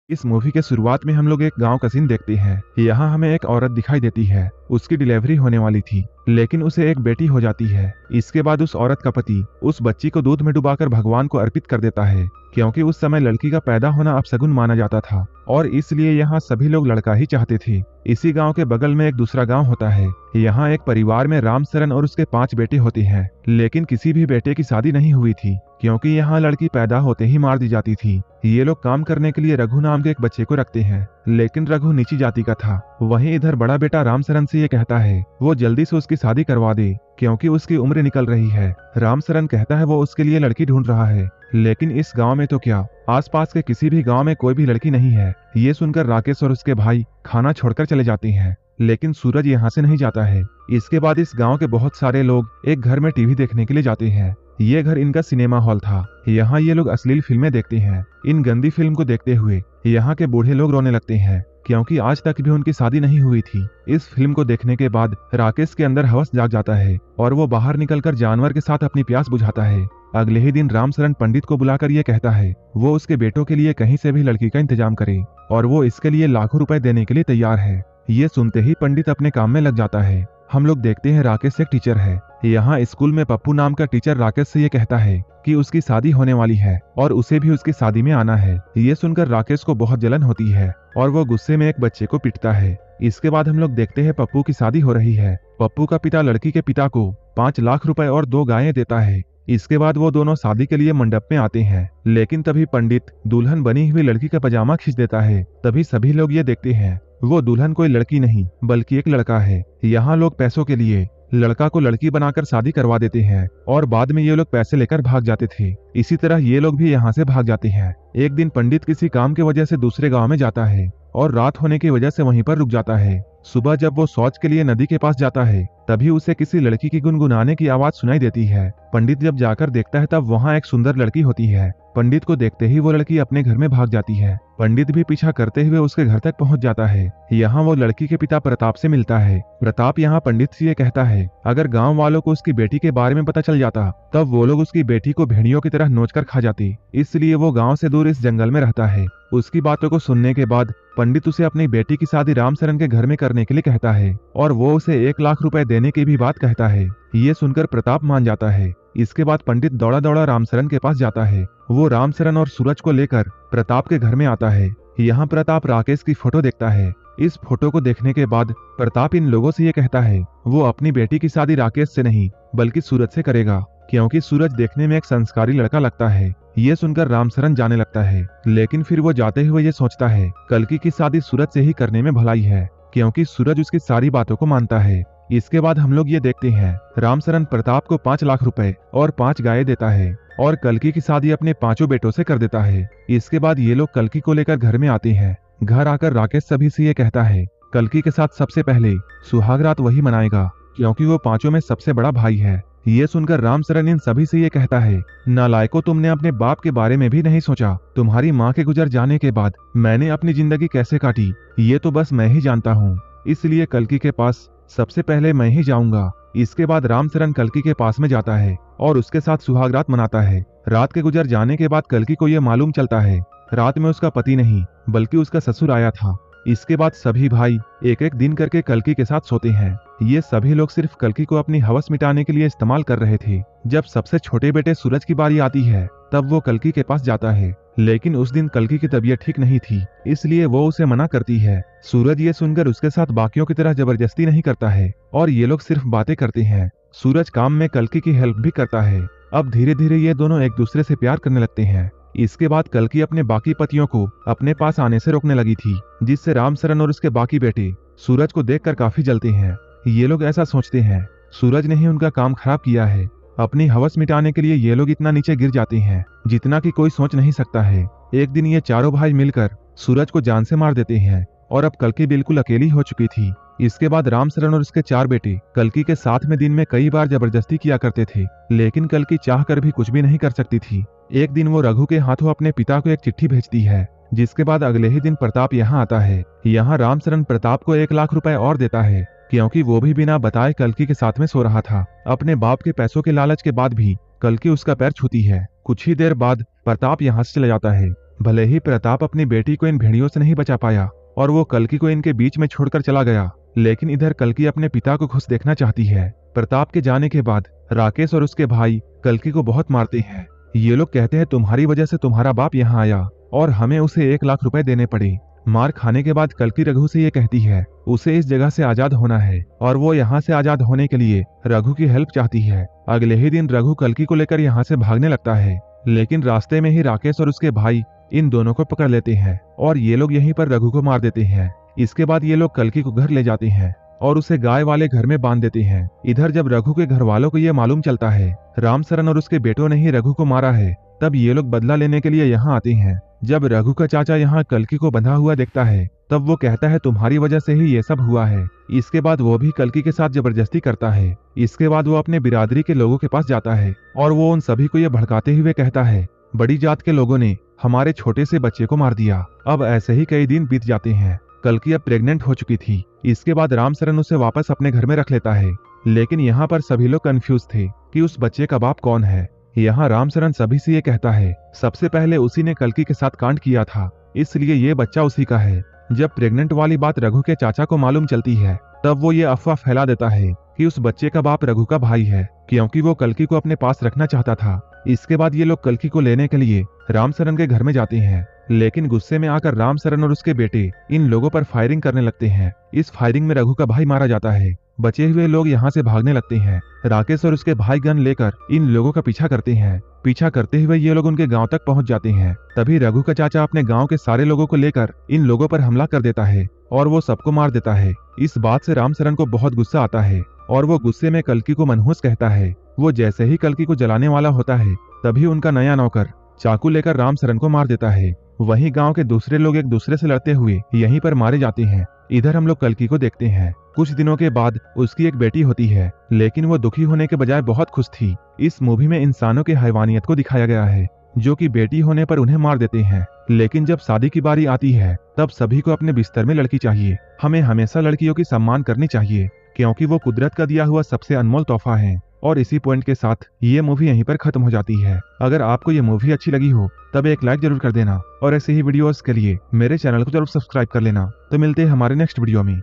इस मूवी के शुरुआत में हम लोग एक गांव का सीन देखते हैं। यहाँ हमें एक औरत दिखाई देती है। उसकी डिलीवरी होने वाली थी, लेकिन उसे एक बेटी हो जाती है। इसके बाद उस औरत का पति उस बच्ची को दूध में डुबाकर भगवान को अर्पित कर देता है, क्योंकि उस समय लड़की का पैदा होना अपशगुन माना जाता था और इसलिए यहाँ सभी लोग लड़का ही चाहते थे। इसी गांव के बगल में एक दूसरा गांव होता है। यहाँ एक परिवार में रामचरण और उसके 5 बेटे होते हैं, लेकिन किसी भी बेटे की शादी नहीं हुई थी, क्योंकि यहाँ लड़की पैदा होते ही मार दी जाती थी। ये लोग काम करने के लिए रघु नाम के एक बच्चे को रखते हैं, लेकिन रघु नीची जाति का था। वहीं इधर बड़ा बेटा रामचरण से ये कहता है वो जल्दी से उसकी शादी करवा दे, क्योंकि उसकी उम्र निकल रही है। रामचरण कहता है वो उसके लिए लड़की ढूंढ रहा है, लेकिन इस गांव में तो क्या, आसपास के किसी भी गांव में कोई भी लड़की नहीं है। ये सुनकर राकेश और उसके भाई खाना छोड़कर चले जाते हैं, लेकिन सूरज यहाँ से नहीं जाता है। इसके बाद इस गांव के बहुत सारे लोग एक घर में टीवी देखने के लिए जाते हैं। ये घर इनका सिनेमा हॉल था। यहाँ ये लोग अश्लील फिल्में देखते हैं। इन गंदी फिल्म को देखते हुए यहाँ के बूढ़े लोग रोने लगते हैं, क्योंकि आज तक भी उनकी शादी नहीं हुई थी। इस फिल्म को देखने के बाद राकेश के अंदर हवस जाग जाता है और वो बाहर निकलकर जानवर के साथ अपनी प्यास बुझाता है। अगले ही दिन रामचरण पंडित को बुलाकर ये कहता है वो उसके बेटों के लिए कहीं से भी लड़की का इंतजाम करे और वो इसके लिए लाखों रुपए देने के लिए तैयार है। ये सुनते ही पंडित अपने काम में लग जाता है। हम लोग देखते हैं राकेश एक टीचर है। यहाँ स्कूल में पप्पू नाम का टीचर राकेश से ये कहता है कि उसकी शादी होने वाली है और उसे भी उसकी शादी में आना है। ये सुनकर राकेश को बहुत जलन होती है और वो गुस्से में एक बच्चे को पीटता है। इसके बाद हम लोग देखते हैं पप्पू की शादी हो रही है। पप्पू का पिता लड़की के पिता को 5 लाख रुपए और 2 गायें देता है। इसके बाद वो दोनों शादी के लिए मंडप में आते हैं, लेकिन तभी पंडित दुल्हन बनी हुई लड़की का पजामा खींच देता है। तभी सभी लोग ये देखते हैं वो दुल्हन कोई लड़की नहीं बल्कि एक लड़का है। यहाँ लोग पैसों के लिए लड़का को लड़की बनाकर शादी करवा देते हैं और बाद में ये लोग पैसे लेकर भाग जाते थे। इसी तरह ये लोग भी यहाँ से भाग जाते हैं। एक दिन पंडित किसी काम की वजह से दूसरे गांव में जाता है और रात होने की वजह से वहीं पर रुक जाता है। सुबह जब वो शौच के लिए नदी के पास जाता है, तभी उसे किसी लड़की की गुनगुनाने की आवाज सुनाई देती है। पंडित जब जाकर देखता है तब वहाँ एक सुंदर लड़की होती है। पंडित को देखते ही वो लड़की अपने घर में भाग जाती है। पंडित भी पीछा करते हुए उसके घर तक पहुंच जाता है। यहाँ वो लड़की के पिता प्रताप से मिलता है। प्रताप यहाँ पंडित से ये कहता है अगर गांव वालों को उसकी बेटी के बारे में पता चल जाता तब वो लोग उसकी बेटी को भेड़ियों की तरह नोचकर खा जाती, इसलिए वो गांव से दूर इस जंगल में रहता है। उसकी बातों को सुनने के बाद पंडित उसे अपनी बेटी की शादी रामचरण के घर में करने के लिए कहता है और वो उसे 1 लाख रुपए देने की भी बात कहता है। ये सुनकर प्रताप मान जाता है। इसके बाद पंडित दौड़ा दौड़ा रामचरण के पास जाता है। वो रामचरण और सूरज को लेकर प्रताप के घर में आता है। यहाँ प्रताप राकेश की फोटो देखता है। इस फोटो को देखने के बाद प्रताप इन लोगों से ये कहता है वो अपनी बेटी की शादी राकेश से नहीं बल्कि सूरज से करेगा, क्योंकि सूरज देखने में एक संस्कारी लड़का लगता है। ये सुनकर रामचरण जाने लगता है, लेकिन फिर वो जाते हुए ये सोचता है कल्कि की शादी सूरज से ही करने में भलाई है, क्योंकि सूरज उसकी सारी बातों को मानता है। इसके बाद हम लोग ये देखते हैं रामचरण प्रताप को 5 लाख रुपए और 5 गायें देता है और कल्कि की शादी अपने 5 बेटों से कर देता है। इसके बाद ये लोग कल्कि को लेकर घर में आते हैं। घर आकर राकेश सभी से ये कहता है कल्कि के साथ सबसे पहले सुहाग रात वही मनाएगा, क्योंकि वो 5 में सबसे बड़ा भाई है। ये सुनकर रामचरण इन सभी से ये कहता है नालायको, तुमने अपने बाप के बारे में भी नहीं सोचा। तुम्हारी माँ के गुजर जाने के बाद मैंने अपनी जिंदगी कैसे काटी ये तो बस मैं ही जानता हूँ, इसलिए कल्कि के पास सबसे पहले मैं ही जाऊंगा। इसके बाद रामचरण कल्कि के पास में जाता है और उसके साथ सुहाग रात मनाता है। रात के गुजर जाने के बाद कल्कि को यह मालूम चलता है रात में उसका पति नहीं बल्कि उसका ससुर आया था। इसके बाद सभी भाई एक एक दिन करके कल्कि के साथ सोते हैं। ये सभी लोग सिर्फ कल्कि को अपनी हवस मिटाने के लिए इस्तेमाल कर रहे थे। जब सबसे छोटे बेटे सूरज की बारी आती है तब वो कल्कि के पास जाता है, लेकिन उस दिन कल्कि की तबीयत ठीक नहीं थी, इसलिए वो उसे मना करती है। सूरज ये सुनकर उसके साथ बाकियों की तरह जबरदस्ती नहीं करता है और ये लोग सिर्फ बातें करते हैं। सूरज काम में कल्कि की हेल्प भी करता है। अब धीरे धीरे ये दोनों एक दूसरे से प्यार करने लगते हैं। इसके बाद कल्कि अपने बाकी पतियों को अपने पास आने से रोकने लगी थी, जिससे रामचरण और उसके बाकी बेटे सूरज को देखकर काफी जलते हैं। ये लोग ऐसा सोचते हैं सूरज ने ही उनका काम खराब किया है। अपनी हवस मिटाने के लिए ये लोग इतना नीचे गिर जाते हैं जितना कि कोई सोच नहीं सकता है। एक दिन ये चारों भाई मिलकर सूरज को जान से मार देते हैं और अब कल्कि बिल्कुल अकेली हो चुकी थी। इसके बाद रामचरण और उसके 4 बेटे कल्कि के साथ में दिन में कई बार जबरदस्ती किया करते थे, लेकिन कल्कि चाहकर भी कुछ भी नहीं कर सकती थी। एक दिन वो रघु के हाथों अपने पिता को एक चिट्ठी भेजती है, जिसके बाद अगले ही दिन प्रताप यहाँ आता है। यहाँ रामचरण प्रताप को 1 लाख रुपए और देता है, क्योंकि वो भी बिना बताए कल्कि के साथ में सो रहा था। अपने बाप के पैसों के लालच के बाद भी कल्कि उसका पैर छूती है। कुछ ही देर बाद प्रताप यहाँ से चला जाता है। भले ही प्रताप अपनी बेटी को इन भेड़ियों से नहीं बचा पाया और वो कल्कि को इनके बीच में छोड़कर चला गया, लेकिन इधर कल्कि अपने पिता को खुश देखना चाहती है। प्रताप के जाने के बाद राकेश और उसके भाई कल्कि को बहुत मारते हैं। ये लोग कहते हैं तुम्हारी वजह से तुम्हारा बाप यहाँ आया और हमें उसे 1 लाख रुपए देने पड़े। मार खाने के बाद कल्कि रघु से ये कहती है उसे इस जगह से आजाद होना है और वो यहाँ से आजाद होने के लिए रघु की हेल्प चाहती है। अगले ही दिन रघु कल्कि को लेकर यहाँ से भागने लगता है, लेकिन रास्ते में ही राकेश और उसके भाई इन दोनों को पकड़ लेते हैं और ये लोग यहीं पर रघु को मार देते हैं। इसके बाद ये लोग कल्कि को घर ले जाते हैं और उसे गाय वाले घर में बांध देते हैं। इधर जब रघु के घर वालों को ये मालूम चलता है रामसरन और उसके बेटों ने ही रघु को मारा है, तब ये लोग बदला लेने के लिए यहाँ आते हैं। जब रघु का चाचा यहाँ कल्कि को बंधा हुआ देखता है तब वो कहता है तुम्हारी वजह से ही ये सब हुआ है। इसके बाद वो भी कल्कि के साथ जबरदस्ती करता है। इसके बाद वो अपने बिरादरी के लोगों के पास जाता है और वो उन सभी को ये भड़काते हुए कहता है बड़ी जात के लोगों ने हमारे छोटे से बच्चे को मार दिया। अब ऐसे ही कई दिन बीत जाते हैं। कल्कि अब प्रेग्नेंट हो चुकी थी। इसके बाद रामसरन उसे वापस अपने घर में रख लेता है, लेकिन यहाँ पर सभी लोग कंफ्यूज थे कि उस बच्चे का बाप कौन है। यहाँ रामसरन सभी से ये कहता है सबसे पहले उसी ने कल्कि के साथ कांड किया था, इसलिए ये बच्चा उसी का है। जब प्रेग्नेंट वाली बात रघु के चाचा को मालूम चलती है तब वो ये अफवाह फैला देता है कि उस बच्चे का बाप रघु का भाई है, क्योंकि वो कल्कि को अपने पास रखना चाहता था। इसके बाद ये लोग कल्कि को लेने के लिए रामसरन के घर में जाते हैं, लेकिन गुस्से में आकर रामसरन और उसके बेटे इन लोगों पर फायरिंग करने लगते हैं। इस फायरिंग में रघु का भाई मारा जाता है। बचे हुए लोग यहाँ से भागने लगते हैं। राकेश और उसके भाई गन लेकर इन लोगों का पीछा करते हैं। पीछा करते हुए ये लोग उनके गांव तक पहुंच जाते हैं। तभी रघु का चाचा अपने गांव के सारे लोगों को लेकर इन लोगों पर हमला कर देता है और वो सबको मार देता है। इस बात से रामसरन को बहुत गुस्सा आता है और वो गुस्से में कल्कि को मनहूस कहता है। वो जैसे ही कल्कि को जलाने वाला होता है तभी उनका नया नौकर चाकू लेकर रामसरन को मार देता है। वहीं गांव के दूसरे लोग एक दूसरे से लड़ते हुए यहीं पर मारे जाते हैं। इधर हम लोग कल्कि को देखते हैं। कुछ दिनों के बाद उसकी एक बेटी होती है, लेकिन वो दुखी होने के बजाय बहुत खुश थी। इस मूवी में इंसानों की हैवानियत को दिखाया गया है, जो कि बेटी होने पर उन्हें मार देते हैं, लेकिन जब शादी की बारी आती है तब सभी को अपने बिस्तर में लड़की चाहिए। हमें हमेशा लड़कियों की सम्मान करनी चाहिए, क्योंकि वो कुदरत का दिया हुआ सबसे अनमोल तोहफा है। और इसी पॉइंट के साथ ये मूवी यहीं पर खत्म हो जाती है। अगर आपको ये मूवी अच्छी लगी हो तब एक लाइक जरूर कर देना और ऐसे ही वीडियोस के लिए मेरे चैनल को जरूर सब्सक्राइब कर लेना। तो मिलते हैं हमारे नेक्स्ट वीडियो में।